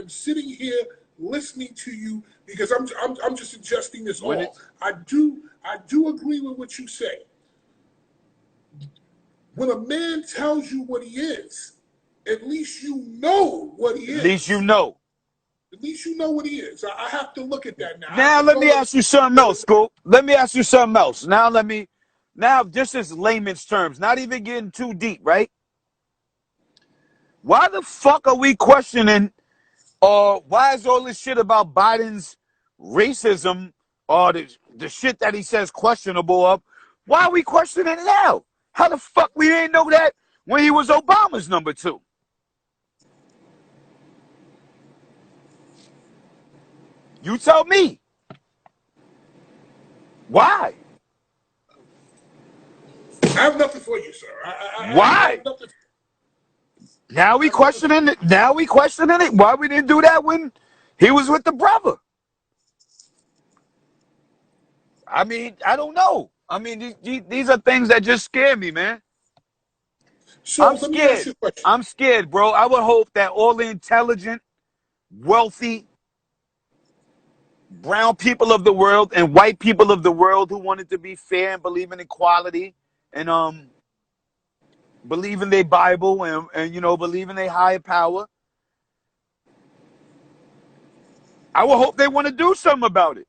am sitting here listening to you because I'm just ingesting this all. I do agree with what you say. When a man tells you what he is, at least you know what he is. At least you know. At least you know what he is. I have to look at that now. Now let me ask you something else, Scoop. Let me ask you something else. Now just as layman's terms, not even getting too deep, right? Why the fuck are we questioning, or why is all this shit about Biden's racism or the shit that he says questionable of? Why are we questioning it now? How the fuck we didn't know that when he was Obama's number 2? You tell me. Why? I have nothing for you, sir. Why? Now we questioning it. Now we questioning it. Why we didn't do that when he was with the brother? I mean, I don't know. I mean, these are things that just scare me, man. So I'm scared. I'm scared, bro. I would hope that all the intelligent, wealthy, brown people of the world and white people of the world who wanted to be fair and believe in equality and believe in their Bible and you know, believe in their higher power, I would hope they want to do something about it.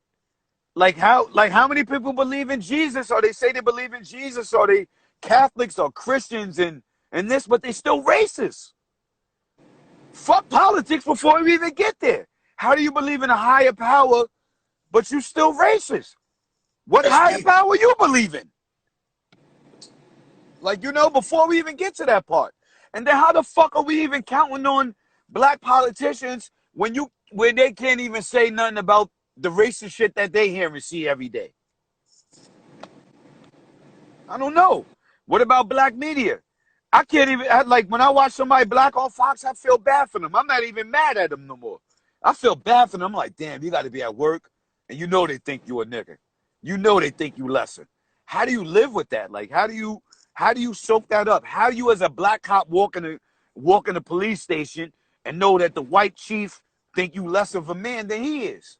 Like how many people believe in Jesus, or they say they believe in Jesus, or they Catholics or Christians and this, but they still racist. Fuck politics before we even get there. How do you believe in a higher power, but you still racist? What higher power you believe in? Like, you know, before we even get to that part. And then how the fuck are we even counting on black politicians when they can't even say nothing about the racist shit that they hear and see every day? I don't know. What about black media? I can't even, like, when I watch somebody black on Fox, I feel bad for them. I'm not even mad at them no more. I feel bad for them. I'm like, damn, you got to be at work, and you know they think you a nigga. You know they think you lesser. How do you live with that? Like, how do you soak that up? How do you, as a black cop, walk in a police station and know that the white chief think you less of a man than he is?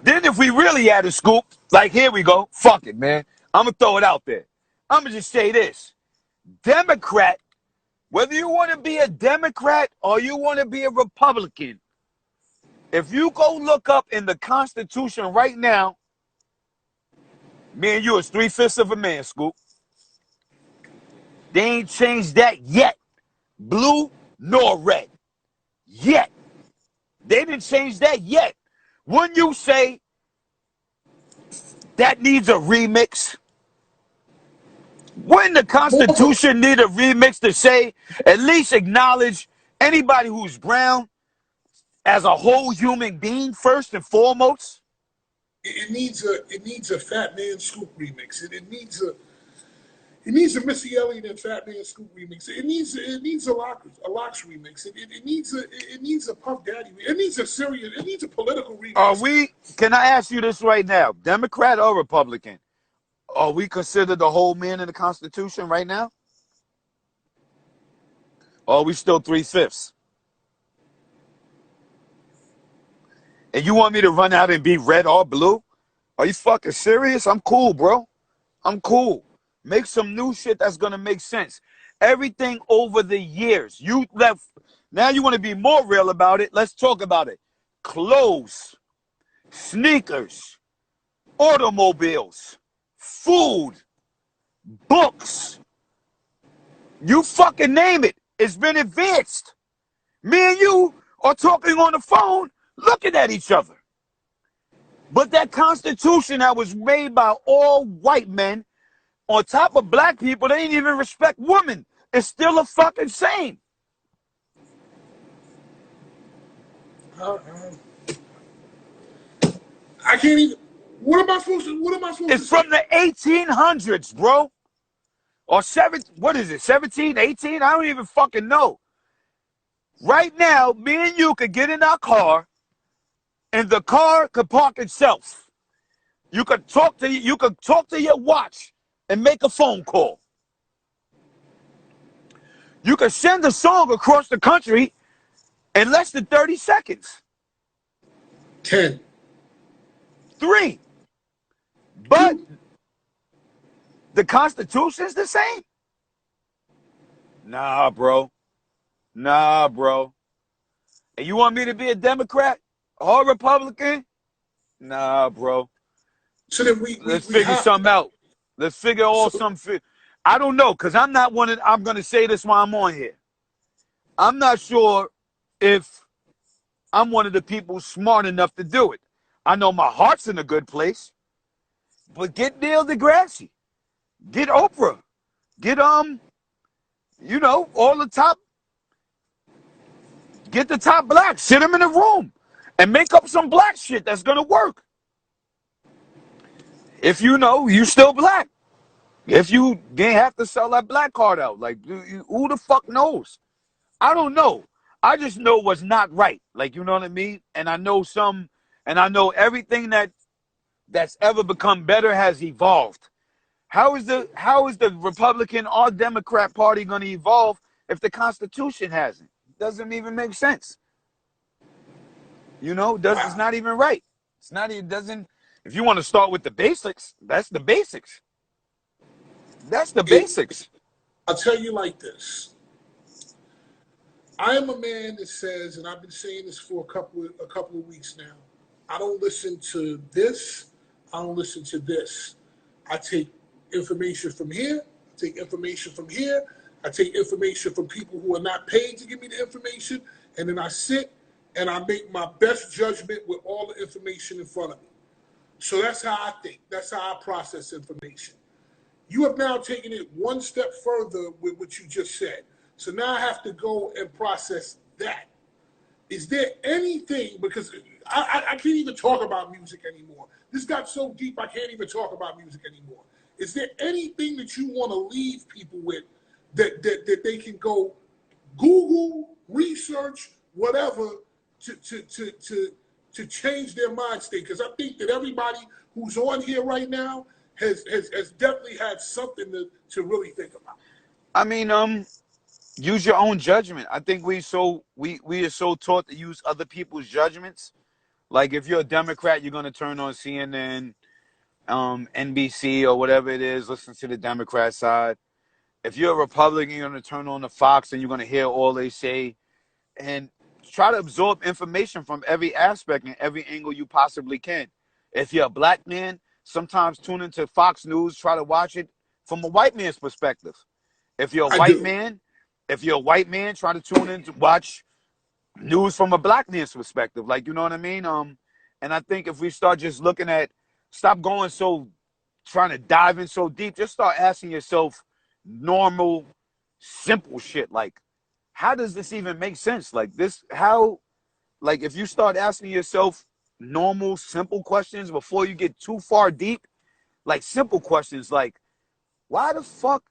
Then if we really had a scoop, like, here we go. Fuck it, man. I'm going to throw it out there. I'm going to just say this. Democrat, whether you want to be a Democrat or you want to be a Republican, if you go look up in the Constitution right now, me and you is 3/5 of a man, Scoop. They ain't changed that yet. Blue nor red. Yet. They didn't change that yet. Wouldn't you say that needs a remix? Wouldn't the Constitution need a remix to say, at least acknowledge anybody who's brown as a whole human being first and foremost? It needs a Fatman Scoop remix. It needs a Missy Elliott and Fatman Scoop remix. It needs a Locks remix. It needs a Puff Daddy. It needs a political remix. Can I ask you this right now, Democrat or Republican? Are we considered the whole man in the Constitution right now? Or are we still 3/5? And you want me to run out and be red or blue? Are you fucking serious? I'm cool, bro. I'm cool. Make some new shit that's going to make sense. Everything over the years. You left. Now you want to be more real about it. Let's talk about it. Clothes, sneakers, automobiles, food, books. You fucking name it. It's been advanced. Me and you are talking on the phone, looking at each other. But that Constitution that was made by all white men, on top of black people, they ain't even respect women. It's still a fucking same. I can't even. What am I supposed to It's from the 1800s, bro. Or what is it, 17, 18? I don't even fucking know. Right now, me and you could get in our car, and the car could park itself. You could talk to your watch and make a phone call. You could send a song across the country In less than 30 seconds. 10. 3. But the Constitution's the same? Nah, bro. Nah, bro. And you want me to be a Democrat or Republican? Nah, bro. So then Let's we figure have something to. out. Let's figure all So something. I don't know, because I'm not one of, I'm going to say this while I'm on here. I'm not sure if I'm one of the people smart enough to do it. I know my heart's in a good place, but get Neil deGrasse, get Oprah, get all the top, get the top blacks, sit them in a room, and make up some black shit that's gonna work. If you still black. If you didn't have to sell that black card out, like who the fuck knows? I don't know. I just know what's not right. Like, you know what I mean? And I know everything that's ever become better has evolved. How is the Republican or Democrat Party going to evolve if the Constitution hasn't? It doesn't even make sense. It's not even right. It's not even doesn't. If you want to start with the basics, that's the basics. That's the it, basics. I'll tell you like this. I am a man that says, and I've been saying this for a couple of weeks now. I don't listen to this. I don't listen to this. I take information from here. I take information from here. I take information from people who are not paid to give me the information, and then I sit and I make my best judgment with all the information in front of me. So that's how I think. That's how I process information. You have now taken it one step further with what you just said. So now I have to go and process that. Is there anything, because I can't even talk about music anymore. This got so deep I can't even talk about music anymore. Is there anything that you want to leave people with that they can go Google, research, whatever to change their mind state? Because I think that everybody who's on here right now has definitely had something to really think about. I mean, use your own judgment. I think we are so taught to use other people's judgments. Like if you're a Democrat, you're gonna turn on CNN, NBC or whatever it is, listen to the Democrat side. If you're a Republican, you're gonna turn on the Fox and you're gonna hear all they say and try to absorb information from every aspect and every angle you possibly can. If you're a black man, sometimes tune into Fox News, try to watch it from a white man's perspective. If you're a I white do. man, try to tune in to watch news from a black man's perspective. Like, you know what I mean? And I think if we start just stop going trying to dive in so deep, just start asking yourself normal, simple shit. Like, how does this even make sense? Like if you start asking yourself normal, simple questions before you get too far deep, like simple questions like, why the fuck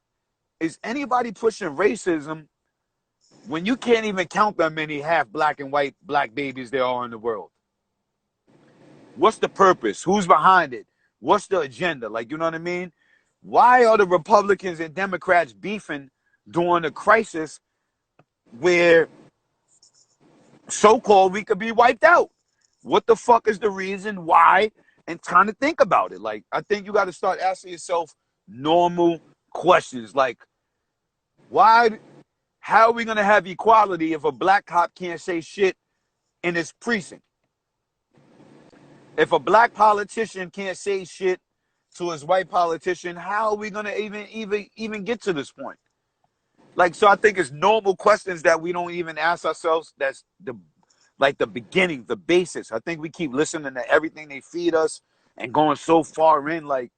is anybody pushing racism when you can't even count that many half black and white black babies there are in the world? What's the purpose? Who's behind it? What's the agenda? Like, you know what I mean? Why are the Republicans and Democrats beefing during a crisis where so-called we could be wiped out? What the fuck is the reason why? And trying to think about it. Like, I think you got to start asking yourself normal questions. Like, how are we going to have equality if a black cop can't say shit in his precinct? If a black politician can't say shit to his white politician, how are we going to even get to this point? Like, so I think it's normal questions that we don't even ask ourselves. That's the beginning, the basics. I think we keep listening to everything they feed us and going so far in. Like,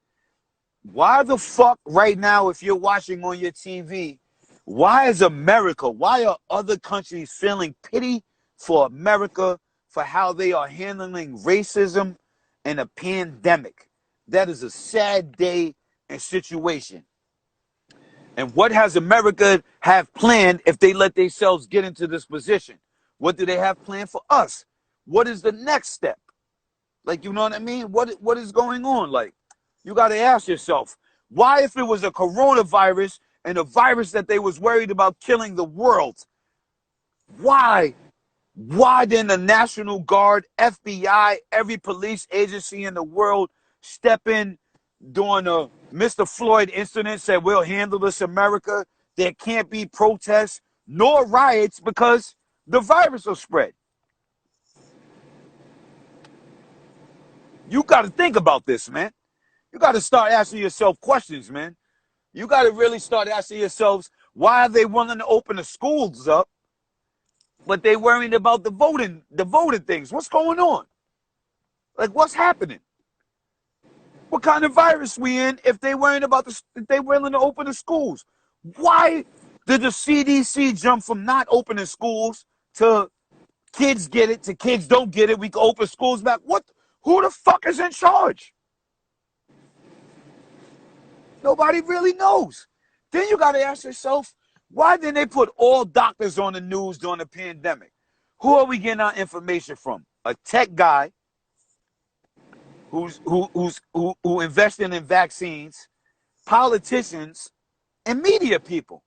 why the fuck right now, if you're watching on your TV, why are other countries feeling pity for America for how they are handling racism and a pandemic? That is a sad day and situation. And what has America have planned if they let themselves get into this position? What do they have planned for us? What is the next step? Like, you know what I mean? What is going on? Like, you got to ask yourself, why, if it was a coronavirus and a virus that they was worried about killing the world, why Why didn't the National Guard, FBI, every police agency in the world step in during the Mr. Floyd incident, said we'll handle this, America? There can't be protests nor riots because the virus will spread. You got to think about this, man. You got to start asking yourself questions, man. You got to really start asking yourselves, why are they willing to open the schools up, but they worrying about the voting things? What's going on? Like, what's happening? What kind of virus we in if they worrying about if they willing to open the schools? Why did the CDC jump from not opening schools to kids get it to kids don't get it? We can open schools back. What? Who the fuck is in charge? Nobody really knows. Then you got to ask yourself, why didn't they put all doctors on the news during the pandemic? Who are we getting our information from? A tech guy who invested in vaccines, politicians, and media people.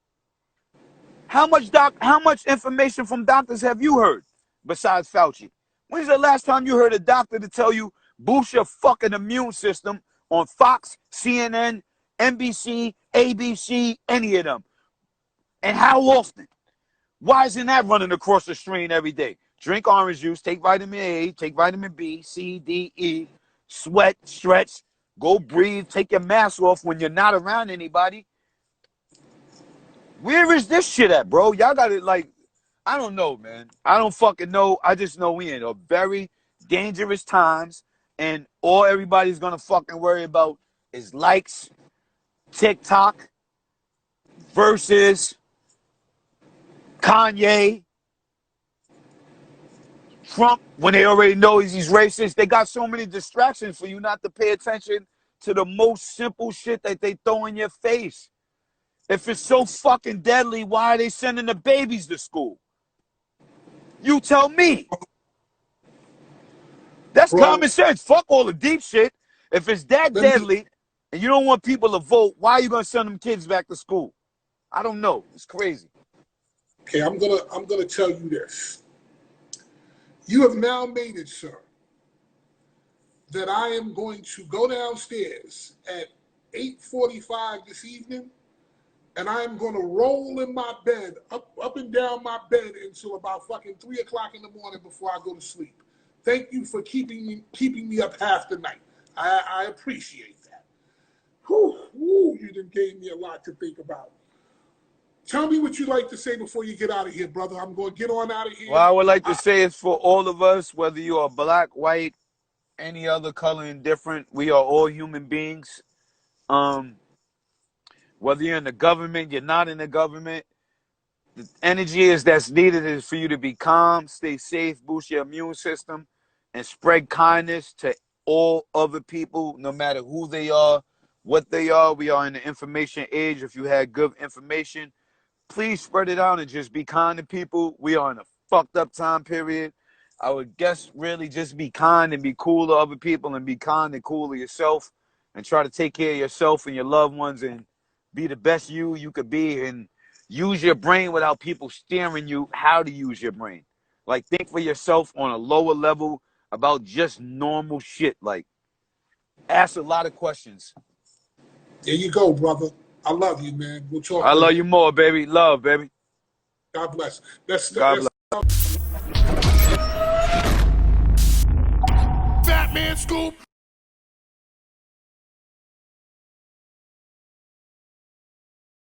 How much information from doctors have you heard besides Fauci? When's the last time you heard a doctor to tell you boost your fucking immune system on Fox, CNN, NBC, ABC, any of them? And how often? Why isn't that running across the screen every day? Drink orange juice, take vitamin A, take vitamin B, C, D, E, sweat, stretch, go breathe, take your mask off when you're not around anybody. Where is this shit at, bro? Y'all got it like, I don't know, man. I don't fucking know. I just know we in a very dangerous times, and all everybody's gonna fucking worry about is likes, TikTok versus Kanye, Trump, when they already know he's racist. They got so many distractions for you not to pay attention to the most simple shit that they throw in your face. If it's so fucking deadly, why are they sending the babies to school? You tell me. That's common sense. Fuck all the deep shit. If it's that deadly and you don't want people to vote, why are you gonna send them kids back to school? I don't know. It's crazy. Okay, I'm gonna tell you this. You have now made it, sir, that I am going to go downstairs at 8:45 this evening, and I am going to roll in my bed, up and down my bed until about fucking 3 o'clock in the morning before I go to sleep. Thank you for keeping me up half the night. I appreciate that. Whew, you done gave me a lot to think about. Tell me what you'd like to say before you get out of here, brother. I'm going to get on out of here. What I would like to say is for all of us, whether you are black, white, any other color indifferent, we are all human beings. Whether you're in the government, you're not in the government, the energy that's needed is for you to be calm, stay safe, boost your immune system, and spread kindness to all other people, no matter who they are, what they are. We are in the information age. If you had good information, please spread it out and just be kind to people. We are in a fucked up time period. I would guess really just be kind and be cool to other people and be kind and cool to yourself and try to take care of yourself and your loved ones and be the best you could be and use your brain without people steering you how to use your brain. Like, think for yourself on a lower level about just normal shit. Like, ask a lot of questions. There you go, brother. I love you, man. We'll talk. I love you more, baby. Love, baby. God bless. God bless. Fatman Scoop.